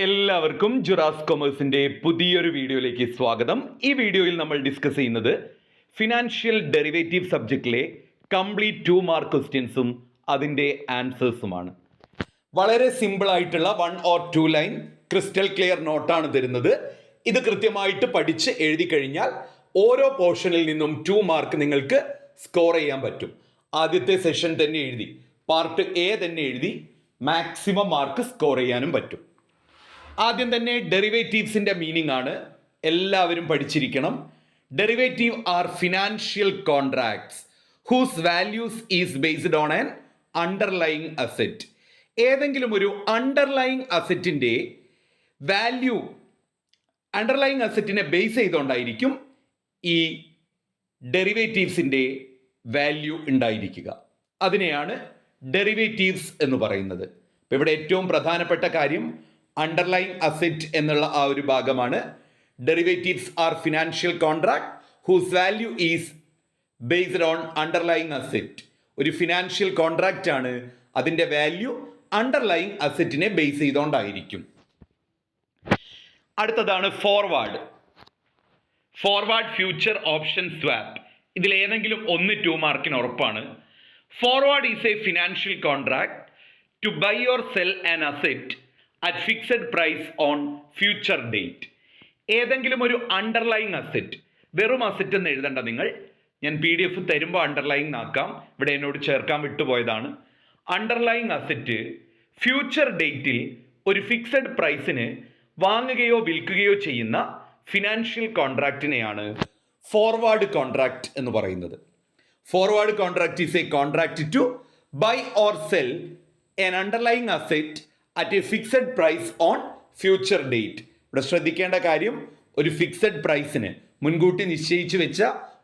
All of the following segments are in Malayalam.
എല്ലാവർക്കും ജുറാസ് കൊമേഴ്സിന്റെ പുതിയൊരു വീഡിയോയിലേക്ക് സ്വാഗതം. ഈ വീഡിയോയിൽ നമ്മൾ ഡിസ്കസ് ചെയ്യുന്നത് ഫിനാൻഷ്യൽ ഡെറിവേറ്റീവ് സബ്ജക്റ്റിലെ കംപ്ലീറ്റ് 2 മാർക്ക് ക്വസ്റ്റ്യൻസും അതിൻ്റെ ആൻസേഴ്സുമാണ്. വളരെ സിമ്പിൾ ആയിട്ടുള്ള 1 or 2 ലൈൻ ക്രിസ്റ്റൽ ക്ലിയർ നോട്ടാണ് തരുന്നത്. ഇത് കൃത്യമായിട്ട് പഠിച്ച് എഴുതി കഴിഞ്ഞാൽ ഓരോ പോർഷനിൽ നിന്നും 2 മാർക്ക് നിങ്ങൾക്ക് സ്കോർ ചെയ്യാൻ പറ്റും. ആദ്യത്തെ സെഷൻ തന്നെ എഴുതി, പാർട്ട് എ തന്നെ എഴുതി മാക്സിമം മാർക്ക് സ്കോർ ചെയ്യാനും പറ്റും. ആദ്യം തന്നെ ഡെറിവേറ്റീവ്സിന്റെ മീനിങ് ആണ്, എല്ലാവരും പഠിച്ചിരിക്കണം. Derivative are financial contracts whose values is based on an underlying asset. ഏതെങ്കിലും ഒരു അണ്ടർലൈങ് അസെറ്റിന്റെ വാല്യൂ അണ്ടർലൈങ് അസെറ്റിനെ ബേസ് ചെയ്തുകൊണ്ടായിരിക്കും ഈ ഡെറിവേറ്റീവ്സിന്റെ വാല്യൂ ഉണ്ടായിരിക്കുക. അതിനെയാണ് ഡെറിവേറ്റീവ്സ് എന്ന് പറയുന്നത്. ഇവിടെ ഏറ്റവും പ്രധാനപ്പെട്ട കാര്യം അണ്ടർലൈങ് അസെറ്റ് എന്നുള്ള ആ ഒരു ഭാഗമാണ്. Derivatives are financial contract whose value is based on underlying asset. ഒരു ഫിനാൻഷ്യൽ കോൺട്രാക്റ്റ് ആണ്, അതിൻ്റെ വാല്യൂ അണ്ടർലൈങ് അസെറ്റിനെ ബേസ് ചെയ്തുകൊണ്ടായിരിക്കും. അടുത്തതാണ് forward. Forward, future, option, swap. ഇതിൽ ഏതെങ്കിലും ഒന്ന് 2 മാർക്കിന് ഉറപ്പാണ്. Forward is a financial contract to buy or sell an asset at fixed price on future date. ഏതെങ്കിലും ഒരു അണ്ടർലൈങ് അസെറ്റ്, വെറും അസെറ്റ് എന്ന് എഴുതണ്ട നിങ്ങൾ, ഞാൻ PDF തരുമ്പോൾ അണ്ടർലൈങ് ആക്കാം, ഇവിടെ എന്നോട് ചേർക്കാൻ വിട്ടുപോയതാണ്. അണ്ടർലൈങ് അസെറ്റ് ഫ്യൂച്ചർ ഡേറ്റിൽ ഒരു ഫിക്സഡ് പ്രൈസിന് വാങ്ങുകയോ വിൽക്കുകയോ ചെയ്യുന്ന ഫിനാൻഷ്യൽ കോൺട്രാക്റ്റിനെയാണ് ഫോർവേഡ് കോൺട്രാക്റ്റ് എന്ന് പറയുന്നത്. Forward contract is a contract to buy or sell an underlying asset at a fixed price on future date. ഇവിടെ ശ്രദ്ധിക്കേണ്ട കാര്യം, ഒരു ഫിക്സഡ് പ്രൈസിന്, മുൻകൂട്ടി നിശ്ചയിച്ചു വെച്ച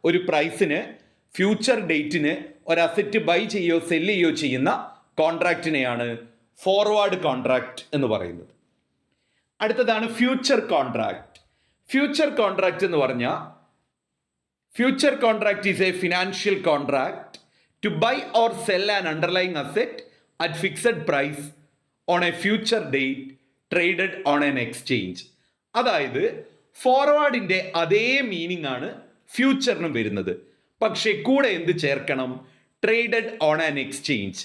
ഒരു പ്രൈസിന് ഫ്യൂച്ചർ ഡേറ്റിന് ഒരു അസെറ്റ് ബൈ ചെയ്യുകയോ സെല് ചെയ്യുകയോ ചെയ്യുന്ന കോൺട്രാക്റ്റിനെയാണ് ഫോർവേഡ് കോൺട്രാക്റ്റ് എന്ന് പറയുന്നത്. അടുത്തതാണ് ഫ്യൂച്ചർ കോൺട്രാക്റ്റ്. ഫ്യൂച്ചർ കോൺട്രാക്റ്റ് എന്ന് പറഞ്ഞാൽ future contract is a financial contract to buy or sell an underlying asset at fixed price on a future date traded on an exchange. അതായത് ഫോർവേഡിന്റെ അതേ മീനിങ് ആണ് ഫ്യൂച്ചറിനും വരുന്നത്, പക്ഷേ കൂടെ എന്ത് ചേർക്കണം? Traded on an exchange.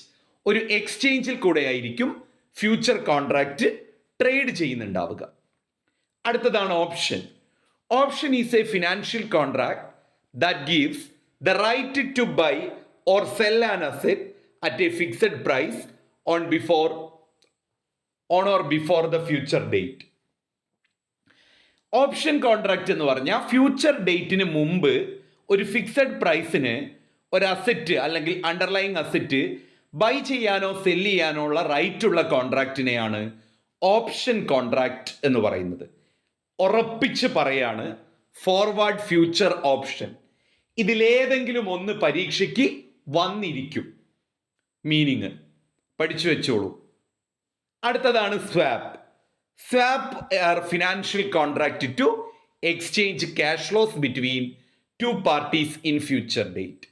ഒരു എക്സ്ചേഞ്ചിൽ കൂടെ ആയിരിക്കും ഫ്യൂച്ചർ കോൺട്രാക്റ്റ് ട്രേഡ് ചെയ്യുന്നുണ്ടാവുക. അടുത്തതാണ് option. Option is a financial contract that gives the right to buy or sell an asset at a fixed price on or before the future date. Option contract എന്ന് പറഞ്ഞാൽ ഫ്യൂച്ചർ ഡേറ്റിന് മുമ്പ് ഒരു ഫിക്സഡ് പ്രൈസിന് ഒരു അസെറ്റ് അല്ലെങ്കിൽ അണ്ടർലൈങ് അസെറ്റ് ബൈ ചെയ്യാനോ സെല് ചെയ്യാനോ ഉള്ള റൈറ്റ് ഉള്ള കോൺട്രാക്റ്റിനെയാണ് ഓപ്ഷൻ കോൺട്രാക്റ്റ് എന്ന് പറയുന്നത്. ഉറപ്പിച്ച് പറയാണ്, ഫോർവേഡ്, ഫ്യൂച്ചർ, ഓപ്ഷൻ, ഇതിലേതെങ്കിലും ഒന്ന് പരീക്ഷയ്ക്ക് വന്നിരിക്കും. മീനിങ് പഠിച്ചു വെച്ചോളൂ. അടുത്തതാണ് swap. Swap are financial contract to exchange cash flows between 2 parties in future date.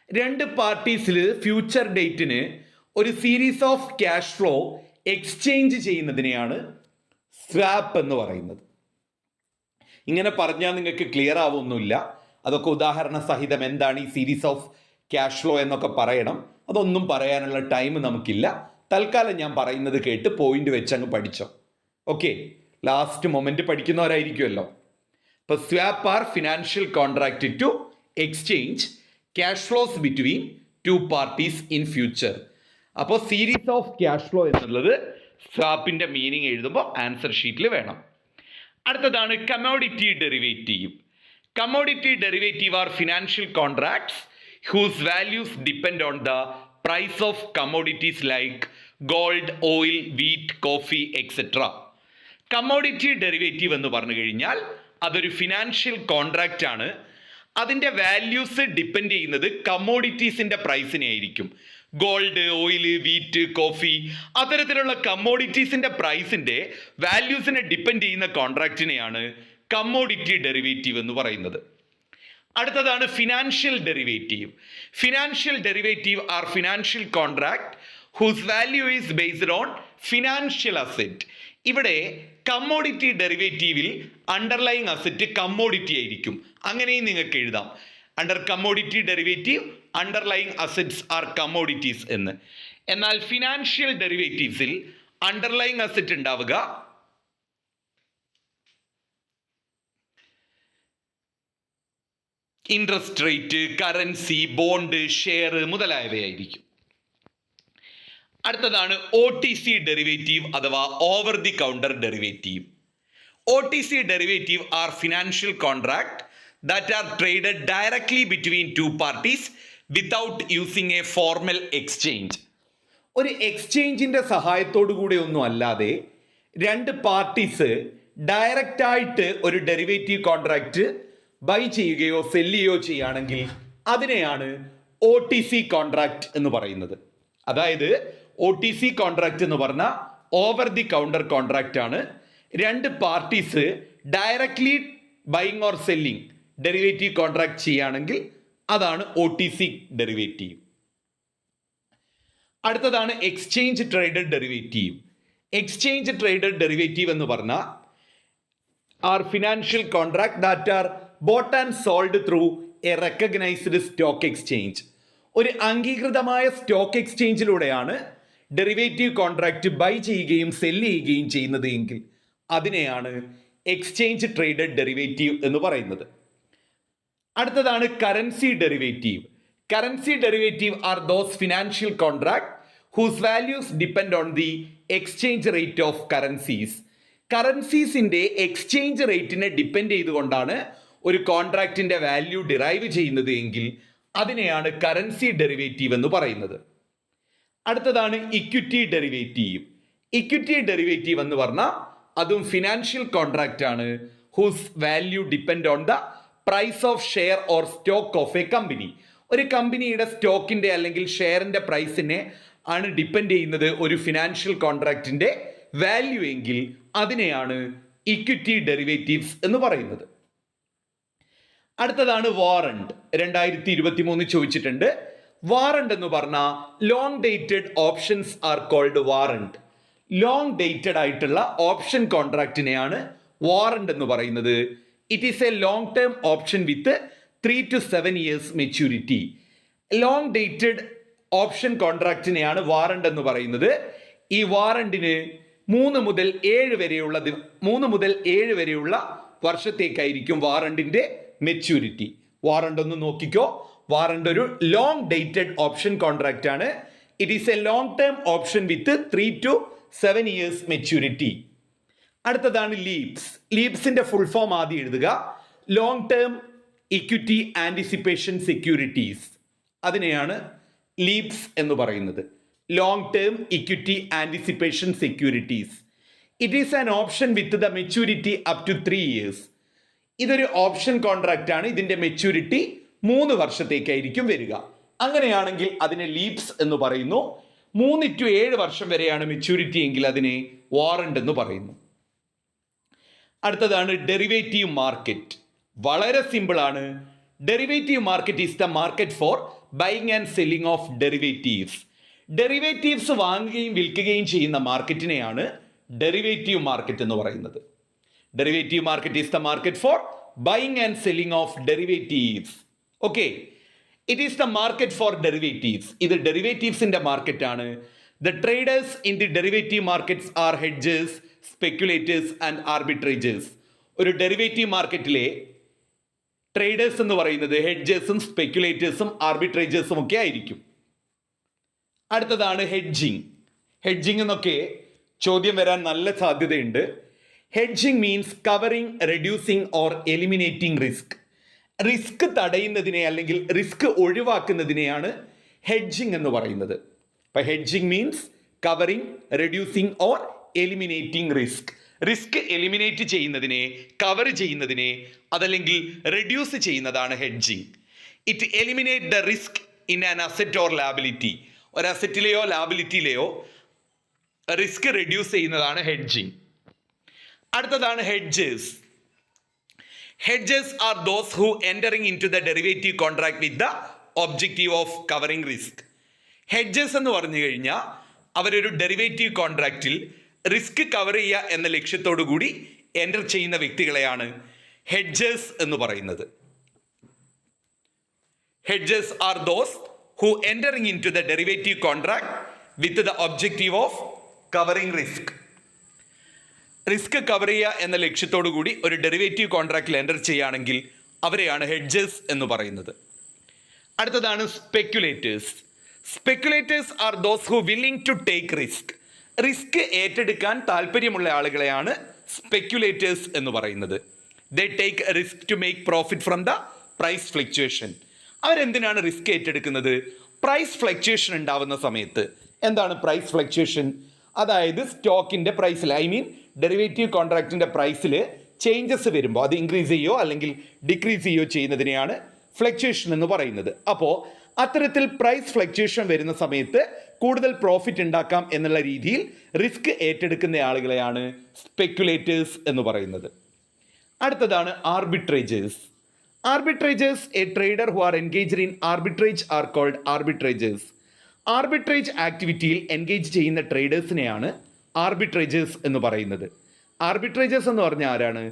2 പാർട്ടീസിൽ ഫ്യൂച്ചർ ഡേറ്റിന് ഒരു series of cash flow exchange ചെയ്യുന്നതിനെയാണ് സ്വാപ്പ് എന്ന് പറയുന്നത്. ഇങ്ങനെ പറഞ്ഞാൽ നിങ്ങൾക്ക് ക്ലിയർ ആവുമൊന്നുമില്ല, അതൊക്കെ ഉദാഹരണ സഹിതം എന്താണ് ഈ സീരീസ് ഓഫ് ക്യാഷ് ഫ്ലോ എന്നൊക്കെ പറയണം. അതൊന്നും പറയാനുള്ള ടൈം നമുക്കില്ല. തൽക്കാലം ഞാൻ പറയുന്നത് കേട്ട് പോയിന്റ് വെച്ച് അങ്ങ് പഠിച്ചോ. ഓക്കെ, ലാസ്റ്റ് മൊമെന്റ് പഠിക്കുന്നവരായിരിക്കുമല്ലോ. ഇപ്പോൾ swap are financial contract to exchange cash flows between 2 parties in future. അപ്പോൾ സീരീസ് ഓഫ് ക്യാഷ് ഫ്ലോ എന്നുള്ളത് സ്വാപ്പിന്റെ മീനിങ് എഴുതുമ്പോൾ ആൻസർ ഷീറ്റിൽ വേണം. അടുത്തതാണ് commodity derivative. Commodity derivative are financial contracts whose values depend on the price of commodities like gold, oil, wheat, coffee, etc. Commodity derivative എന്ന് പറഞ്ഞു കഴിഞ്ഞാൽ അതൊരു ഫിനാൻഷ്യൽ കോൺട്രാക്റ്റ് ആണ്. അതിൻ്റെ വാല്യൂസ് ഡിപ്പെൻഡ് ചെയ്യുന്നത് കമ്മോഡിറ്റീസിൻ്റെ പ്രൈസിനെ ആയിരിക്കും. ഗോൾഡ്, ഓയിൽ, വീറ്റ്, കോഫി, അത്തരത്തിലുള്ള കമ്മോഡിറ്റീസിൻ്റെ പ്രൈസിൻ്റെ വാല്യൂസിനെ ഡിപ്പെൻഡ് ചെയ്യുന്ന കോൺട്രാക്റ്റിനെയാണ് കമ്മോഡിറ്റി ഡെറിവേറ്റീവ് എന്ന് പറയുന്നത്. അടുത്തതാണ് financial derivative. Financial derivative are financial contract whose value is based on financial asset. ഇവിടെ കമ്മോഡിറ്റി ഡെറിവേറ്റീവിൽ അണ്ടർലൈങ് അസറ്റ് കമ്മോഡിറ്റി ആയിരിക്കും. അങ്ങനെയും നിങ്ങൾക്ക് എഴുതാം. Under commodity derivative underlying assets are commodities എന്ന്. എന്നാൽ ഫിനാൻഷ്യൽ ഡെറിവേറ്റീവ്സിൽ അണ്ടർലൈങ് അസറ്റ് ഉണ്ടാവുക interest rate, currency, bond, share മുതലായവയായിരിക്കും. അടുത്തതാണ് OTC ഡെറിവേറ്റീവ് അഥവാ over the counter derivative. OTC derivative are financial contract that are traded directly between two parties without using a formal exchange. ഒരു എക്സ്ചേഞ്ചിന്റെ സഹായത്തോടു കൂടെ ഒന്നും അല്ലാതെ രണ്ട് പാർട്ടീസ് ഡയറക്റ്റ് ആയിട്ട് ഒരു ഡെറിവേറ്റീവ് കോൺട്രാക്റ്റ് ബൈ ചെയ്യുകയോ സെല് ചെയ്യുകയോ ചെയ്യുകയാണെങ്കിൽ അതിനെയാണ് OTC കോൺട്രാക്റ്റ് എന്ന് പറയുന്നത്. അതായത് OTC കോൺട്രാക്റ്റ് എന്ന് പറഞ്ഞാൽ ഓവർ ദി കൗണ്ടർ കോൺട്രാക്റ്റ് ആണ്. രണ്ട് parties directly buying or selling derivative contract ചെയ്യുകയാണെങ്കിൽ അതാണ് OTC ഡെറിവേറ്റീവ്. അടുത്തതാണ് exchange traded derivative. Exchange traded derivative എന്ന് പറഞ്ഞാൽ are financial contract that are bought and sold through a recognised stock exchange. ഒരു അംഗീകൃതമായ സ്റ്റോക്ക് എക്സ്ചേഞ്ചിലൂടെയാണ് ഡെറിവേറ്റീവ് കോൺട്രാക്റ്റ് ബൈ ചെയ്യുകയും സെല്ല് ചെയ്യുകയും ചെയ്യുന്നത് എങ്കിൽ അതിനെയാണ് എക്സ്ചേഞ്ച് ട്രേഡഡ് ഡെറിവേറ്റീവ് എന്ന് പറയുന്നത്. അടുത്തതാണ് currency derivative. Currency derivative are those financial contract whose values depend on the exchange rate of currencies. കറൻസീസിന്റെ എക്സ്ചേഞ്ച് റേറ്റിനെ ഡിപ്പെൻഡ് ചെയ്തുകൊണ്ടാണ് ഒരു കോൺട്രാക്റ്റിന്റെ വാല്യൂ ഡിറൈവ് ചെയ്യുന്നത് എങ്കിൽ അതിനെയാണ് കറൻസി ഡെറിവേറ്റീവ് എന്ന് പറയുന്നത്. അടുത്തതാണ് ഇക്വിറ്റി ഡെറിവേറ്റീവ്. ഇക്വിറ്റി ഡെറിവേറ്റീവ് എന്ന് പറഞ്ഞാൽ അതും ഫിനാൻഷ്യൽ കോൺട്രാക്റ്റ് ആണ്. Whose value depend on the price of share or stock of a company. ഒരു കമ്പനിയുടെ സ്റ്റോക്കിന്റെ അല്ലെങ്കിൽ ഷെയറിന്റെ പ്രൈസിനെ ആണ് ഡിപ്പെൻഡ് ചെയ്യുന്നത് ഒരു ഫിനാൻഷ്യൽ കോൺട്രാക്റ്റിന്റെ വാല്യൂ എങ്കിൽ അതിനെയാണ് ഇക്വിറ്റി ഡെറിവേറ്റീവ്സ് എന്ന് പറയുന്നത്. അടുത്തതാണ് വാറണ്ട്. 2023 ചോദിച്ചിട്ടുണ്ട്. വാറണ്ട് എന്ന് പറഞ്ഞാൽ long dated options are called warrant. Long dated ആയിട്ടുള്ള ഓപ്ഷൻ കോൺട്രാക്റ്റിനെയാണ് വാറണ്ട് എന്ന് പറയുന്നത്. It is a long term option with 3 to 7 years maturity. Long dated option കോൺട്രാക്റ്റിനെയാണ് വാറണ്ട് എന്ന് പറയുന്നത്. ഈ വാറണ്ടിന് 3 മുതൽ 7 വരെയുള്ള വർഷത്തേക്കായിരിക്കും വാറണ്ടിന്റെ മെച്യൂരിറ്റി. വാറണ്ട് ഒന്ന് നോക്കിക്കോ. വാറണ്ട് ഒരു ലോങ് ഡേറ്റഡ് ഓപ്ഷൻ കോൺട്രാക്റ്റ് ആണ്. It is a long term option with 3 to 7 years maturity. അടുത്തതാണ് ലീപ്സ്. ലീപ്സിന്റെ ഫുൾ ഫോം ആദ്യം എഴുതുക. Long term equity anticipation securities. അതിനെയാണ് ലീപ്സ് എന്ന് പറയുന്നത്. Long term equity anticipation securities. It is an option with the maturity up to 3 years. ഇതൊരു ഓപ്ഷൻ കോൺട്രാക്റ്റ് ആണ്. ഇതിന്റെ മെച്യൂരിറ്റി 3 വർഷത്തേക്കായിരിക്കും വരിക. അങ്ങനെയാണെങ്കിൽ അതിനെ ലീപ്സ് എന്ന് പറയുന്നു. 3 to 7 വർഷം വരെയാണ് മെച്യൂരിറ്റി എങ്കിൽ അതിനെ വാറണ്ട് എന്ന് പറയുന്നു. അടുത്തതാണ് ഡെറിവേറ്റീവ് മാർക്കറ്റ്. വളരെ സിമ്പിൾ ആണ്. Derivative market is the market for buying and selling of derivatives. Derivatives വാങ്ങുകയും വിൽക്കുകയും ചെയ്യുന്ന മാർക്കറ്റിനെയാണ് ഡെറിവേറ്റീവ് മാർക്കറ്റ് എന്ന് പറയുന്നത്. Derivative market is the market for buying and selling of derivatives. Okay, it is the market for derivatives. ഇത് ഡെറിവേറ്റീവ്സിന്റെ മാർക്കറ്റ് ആണ്. The traders in the derivative markets are hedgers, speculators and arbitrageurs. ഒരു ഡെറിവേറ്റീവ് മാർക്കറ്റിലെ ട്രേഡേഴ്സ് എന്ന് പറയുന്നത് ഹെഡ്ജേഴ്സും സ്പെക്യുലേറ്റേഴ്സും ആർബിട്രേജേഴ്സും ഒക്കെ ആയിരിക്കും. അടുത്തതാണ് ഹെഡ്ജിങ്. ഹെഡ്ജിങ് എന്നൊക്കെ ചോദ്യം വരാൻ നല്ല സാധ്യതയുണ്ട്. Hedging means covering, reducing or eliminating risk. Risk തടയുന്നതിനെ അല്ലെങ്കിൽ റിസ്ക് ഒഴിവാക്കുന്നതിനെയാണ് ഹെഡ്ജിങ് എന്ന് പറയുന്നത്. അപ്പൊ hedging means covering, reducing or eliminating risk. Risk eliminate ചെയ്യുന്നതിനെ, കവർ ചെയ്യുന്നതിനെ, അതല്ലെങ്കിൽ റെഡ്യൂസ് ചെയ്യുന്നതാണ് hedging. It eliminate the risk in an asset or liability. ഒരു അസറ്റിലെയോ ലാബിലിറ്റിയിലെയോ റിസ്ക് റെഡ്യൂസ് ചെയ്യുന്നതാണ് ഹെഡ്ജിങ്. അടുത്തതാണ് hedgers. Hedges are those who entering into the derivative contract with the objective of covering risk. Hedges എന്ന് പറഞ്ഞു കഴിഞ്ഞാൽ അവരൊരു ഡെറിവേറ്റീവ് കോൺട്രാക്റ്റിൽ റിസ്ക് കവർ ചെയ്യുക എന്ന ലക്ഷ്യത്തോടു കൂടി എൻ്റർ ചെയ്യുന്ന വ്യക്തികളെയാണ് ഹെഡ്ജേഴ്സ് എന്ന് പറയുന്നത്. Hedgers are those who entering into the derivative contract with the objective of covering risk. Risk cover ചെയ്യുക എന്ന ലക്ഷ്യത്തോടു കൂടി ഒരു ഡെറിവേറ്റീവ് കോൺട്രാക്റ്റിൽ എൻ്റർ ചെയ്യുകയാണെങ്കിൽ അവരെയാണ് ഹെഡ്ജേഴ്സ് എന്ന് പറയുന്നത്. അടുത്തതാണ് speculators. Speculators are those who willing to take risk. Risk ഏറ്റെടുക്കാൻ താല്പര്യമുള്ള ആളുകളെയാണ് സ്പെക്യുലേറ്റേഴ്സ് എന്ന് പറയുന്നത്. They take risk to make profit from the price fluctuation. അവരെന്തിനാണ് റിസ്ക് ഏറ്റെടുക്കുന്നത്? പ്രൈസ് ഫ്ലക്ച്വേഷൻ ഉണ്ടാവുന്ന സമയത്ത്. എന്താണ് പ്രൈസ് ഫ്ലക്ച്വേഷൻ? അതായത് സ്റ്റോക്കിൻ്റെ പ്രൈസിൽ, ഐ മീൻ ഡെറിവേറ്റീവ് കോൺട്രാക്റ്റിൻ്റെ പ്രൈസിൽ ചേഞ്ചസ് വരുമ്പോൾ അത് ഇൻക്രീസ് ചെയ്യുകയോ അല്ലെങ്കിൽ ഡിക്രീസ് ചെയ്യുകയോ ചെയ്യുന്നതിനെയാണ് ഫ്ലക്ച്വേഷൻ എന്ന് പറയുന്നത്. അപ്പോൾ അത്തരത്തിൽ പ്രൈസ് ഫ്ലക്ച്വേഷൻ വരുന്ന സമയത്ത് കൂടുതൽ പ്രോഫിറ്റ് ഉണ്ടാക്കാം എന്നുള്ള രീതിയിൽ റിസ്ക് ഏറ്റെടുക്കുന്ന ആളുകളെയാണ് സ്പെക്യുലേറ്റേഴ്സ് എന്ന് പറയുന്നത്. അടുത്തതാണ് arbitrageurs. Arbitrageurs, a trader who are engaged in arbitrage are called arbitrageurs. Arbitrage ആക്ടിവിറ്റിയിൽ എൻഗേജ് ചെയ്യുന്ന ട്രേഡേഴ്സിനെയാണ് ആർബിട്രേജേഴ്സ് എന്ന് പറയുന്നത്. ആർബിട്രേജേഴ്സ് എന്ന് പറഞ്ഞാൽ ആരാണ്?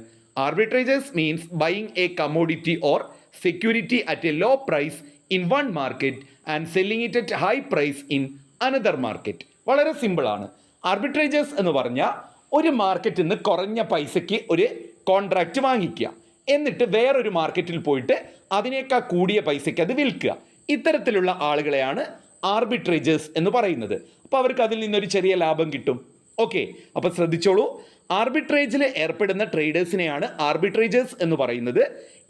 Arbitrageurs means buying a commodity or security at a low price in one market and selling it at high price in another market. വളരെ സിമ്പിളാണ്. ആർബിട്രേജേഴ്സ് എന്ന് പറഞ്ഞാൽ ഒരു മാർക്കറ്റിൽ നിന്ന് കുറഞ്ഞ പൈസയ്ക്ക് ഒരു കോൺട്രാക്റ്റ് വാങ്ങിക്കുക, എന്നിട്ട് വേറൊരു മാർക്കറ്റിൽ പോയിട്ട് അതിനേക്കാൾ കൂടിയ പൈസയ്ക്ക് അത് വിൽക്കുക. ഇത്തരത്തിലുള്ള ആളുകളെയാണ് ആർബിട്രേജേഴ്സ് എന്ന് പറയുന്നത്. അപ്പോൾ അവർക്ക് അതിൽ നിന്നൊരു ചെറിയ ലാഭം കിട്ടും. ഓക്കെ, അപ്പോൾ ശ്രദ്ധിച്ചോളൂ, ആർബിട്രേജിൽ ഏർപ്പെടുന്ന ട്രേഡേഴ്സിനെയാണ് ആർബിട്രേജേഴ്സ് എന്ന് പറയുന്നത്.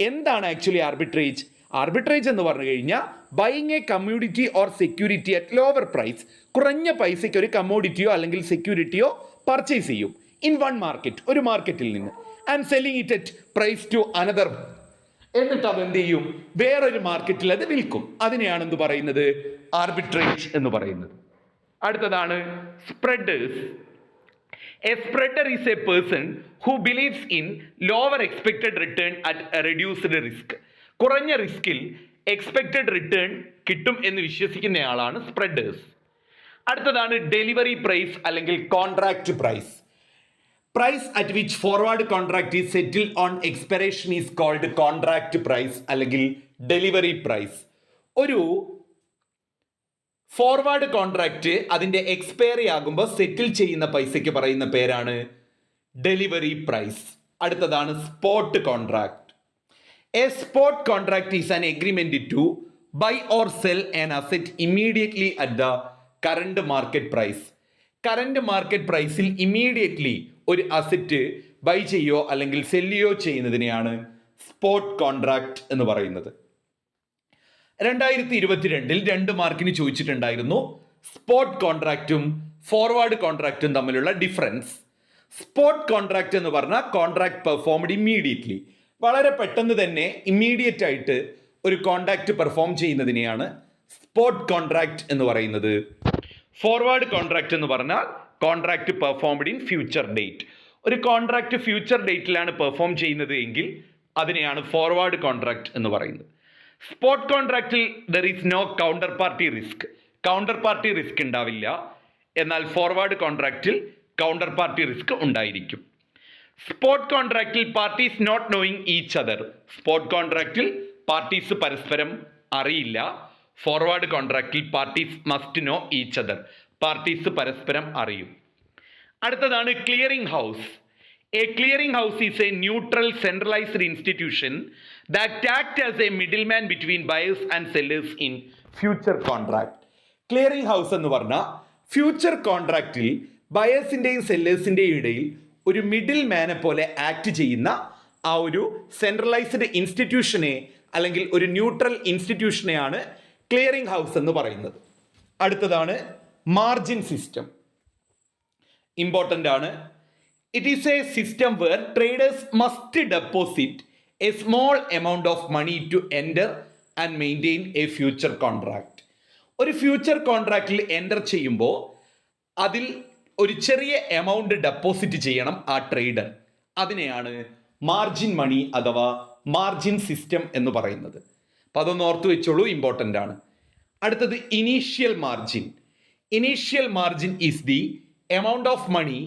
എന്താണ് ആക്ച്വലി ആർബിട്രേജ്? ആർബിട്രേജ് എന്ന് പറഞ്ഞു കഴിഞ്ഞാൽ buying a commodity or security at lower price. കുറഞ്ഞ പൈസയ്ക്ക് ഒരു കമ്മോഡിറ്റിയോ അല്ലെങ്കിൽ സെക്യൂരിറ്റിയോ പർച്ചേസ് ചെയ്യും ഇൻ വൺ മാർക്കറ്റ്, ഒരു മാർക്കറ്റിൽ നിന്ന്, and selling it at price to another. എന്നിട്ട് അത് എന്ത് ചെയ്യും? വേറൊരു മാർക്കറ്റിൽ അത് വിൽക്കും. അതിനെയാണ് എന്ത് പറയുന്നത്? ആർബിട്രേജ് എന്ന് പറയുന്നത്. അടുത്തതാണ് spreaders. A spreader is a person who believes in lower expected return at a reduced risk. കുറഞ്ഞ റിസ്കിൽ എക്സ്പെക്റ്റഡ് റിട്ടേൺ കിട്ടും എന്ന് വിശ്വസിക്കുന്നയാളാണ് സ്പ്രെഡേഴ്സ്. അടുത്തതാണ് ഡെലിവറി പ്രൈസ് അല്ലെങ്കിൽ contract price. Price at which forward contract is settle on expiration is called contract price അല്ലെങ്കിൽ ഡെലിവറി പ്രൈസ്. ഒരു ഫോർവേഡ് കോൺട്രാക്റ്റ് അതിൻ്റെ എക്സ്പയറി ആകുമ്പോൾ സെറ്റിൽ ചെയ്യുന്ന പൈസയ്ക്ക് പറയുന്ന പേരാണ് ഡെലിവറി പ്രൈസ്. അടുത്തതാണ് spot contract. A spot contract is an agreement to buy or sell an asset immediately at the current market price. Current market പ്രൈസിൽ ഇമ്മീഡിയറ്റ്ലി ഒരു അസെറ്റ് ബൈ ചെയ്യുകയോ അല്ലെങ്കിൽ സെല്ലുകയോ ചെയ്യുന്നതിനെയാണ് സ്പോട്ട് കോൺട്രാക്ട് എന്ന് പറയുന്നത്. 2022 2 മാർക്കിന് ചോദിച്ചിട്ടുണ്ടായിരുന്നു സ്പോട്ട് കോൺട്രാക്റ്റും ഫോർവേഡ് കോൺട്രാക്റ്റും തമ്മിലുള്ള ഡിഫറൻസ്. സ്പോട്ട് കോൺട്രാക്റ്റ് എന്ന് പറഞ്ഞാൽ കോൺട്രാക്ട് പെർഫോംഡ് ഇമ്മീഡിയറ്റ്ലി, വളരെ പെട്ടെന്ന് തന്നെ ഇമ്മീഡിയറ്റ് ആയിട്ട് ഒരു കോൺട്രാക്റ്റ് പെർഫോം ചെയ്യുന്നതിനെയാണ് സ്പോട്ട് കോൺട്രാക്റ്റ് എന്ന് പറയുന്നത്. ഫോർവേഡ് കോൺട്രാക്റ്റ് എന്ന് പറഞ്ഞാൽ contract performed in future date. ഒരു കോൺട്രാക്റ്റ് ഫ്യൂച്ചർ ഡേറ്റിലാണ് പെർഫോം ചെയ്യുന്നത് എങ്കിൽ അതിനെയാണ് ഫോർവേഡ് കോൺട്രാക്റ്റ് എന്ന് പറയുന്നത്. സ്പോട്ട് കോൺട്രാക്റ്റിൽ there is no counter party risk. Counter party risk ഉണ്ടാവില്ല. എന്നാൽ ഫോർവേഡ് കോൺട്രാക്റ്റിൽ കൗണ്ടർ പാർട്ടി റിസ്ക് ഉണ്ടായിരിക്കും. സ്പോട്ട് കോൺട്രാക്റ്റിൽ parties not knowing each other. Spot കോൺട്രാക്റ്റിൽ പാർട്ടീസ് പരസ്പരം അറിയില്ല. ഫോർവേഡ് കോൺട്രാക്റ്റിൽ parties must know each other. Parties പരസ്പരം അറിയും. അടുത്തതാണ് clearing house. A clearing house is a neutral centralized institution that acts as a middleman between buyers and sellers in future contract. Clearing house എന്ന് പറഞ്ഞാൽ ഫ്യൂച്ചർ കോൺട്രാക്റ്റിൽ ബയേഴ്സിൻ്റെയും സെല്ലേഴ്സിൻ്റെയും ഇടയിൽ ഒരു മിഡിൽ മാനെ പോലെ ആക്ട് ചെയ്യുന്ന ആ ഒരു സെൻട്രലൈസ്ഡ് ഇൻസ്റ്റിറ്റ്യൂഷനെ അല്ലെങ്കിൽ ഒരു ന്യൂട്രൽ ഇൻസ്റ്റിറ്റ്യൂഷനെയാണ് ക്ലിയറിംഗ് ഹൗസ് എന്ന് പറയുന്നത്. അടുത്തതാണ് മാർജിൻ സിസ്റ്റം. ഇമ്പോർട്ടൻ്റ് ആണ്. It is a system where traders must deposit a small amount of money to enter and maintain a future contract. ഒരു ഫ്യൂച്ചർ കോൺട്രാക്റ്റിൽ എൻ്റർ ചെയ്യുമ്പോൾ അതിൽ ഒരു ചെറിയ എമൗണ്ട് ഡെപ്പോസിറ്റ് ചെയ്യണം ആ ട്രേഡർ. അതിനെയാണ് മാർജിൻ മണി അഥവാ മാർജിൻ സിസ്റ്റം എന്ന് പറയുന്നത്. അപ്പോൾ അതൊന്ന് ഓർത്തു വെച്ചോളൂ, ഇമ്പോർട്ടൻ്റ് ആണ്. അടുത്തത് initial margin. Initial margin is the amount of money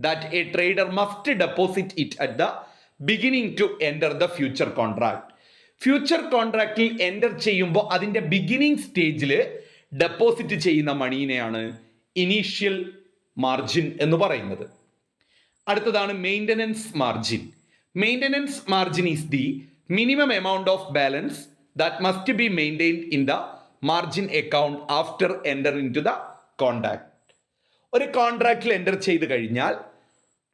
that a trader must deposit it at the beginning to enter the future contract. Future കോൺട്രാക്റ്റിൽ എൻ്റർ ചെയ്യുമ്പോൾ അതിൻ്റെ ബിഗിനിങ് സ്റ്റേജിൽ ഡെപ്പോസിറ്റ് ചെയ്യുന്ന മണീനെയാണ് ഇനീഷ്യൽ മാർജിൻ എന്ന് പറയുന്നത്. അടുത്തതാണ് maintenance margin. Maintenance margin is the minimum amount of balance that must be maintained in the margin account after enter into the contract. ഒരു കോൺട്രാക്റ്റിൽ എൻ്റർ ചെയ്ത് കഴിഞ്ഞാൽ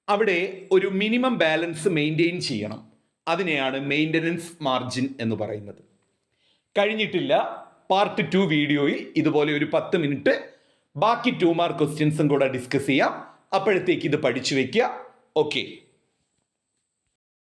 അവിടെ ഒരു മിനിമം ബാലൻസ് മെയിൻറ്റെയിൻ ചെയ്യണം. അതിനെയാണ് മെയിൻ്റനൻസ് മാർജിൻ എന്ന് പറയുന്നത്. കഴിഞ്ഞിട്ടില്ല, പാർട്ട് 2 വീഡിയോയിൽ ഇതുപോലെ ഒരു 10 മിനിറ്റ് ബാക്കി 2 മാർക്ക് ക്വസ്റ്റ്യൻസും കൂടെ ഡിസ്കസ് ചെയ്യാം. അപ്പോഴത്തേക്ക് ഇത് പഠിച്ചു വയ്ക്കുക. ഓക്കെ.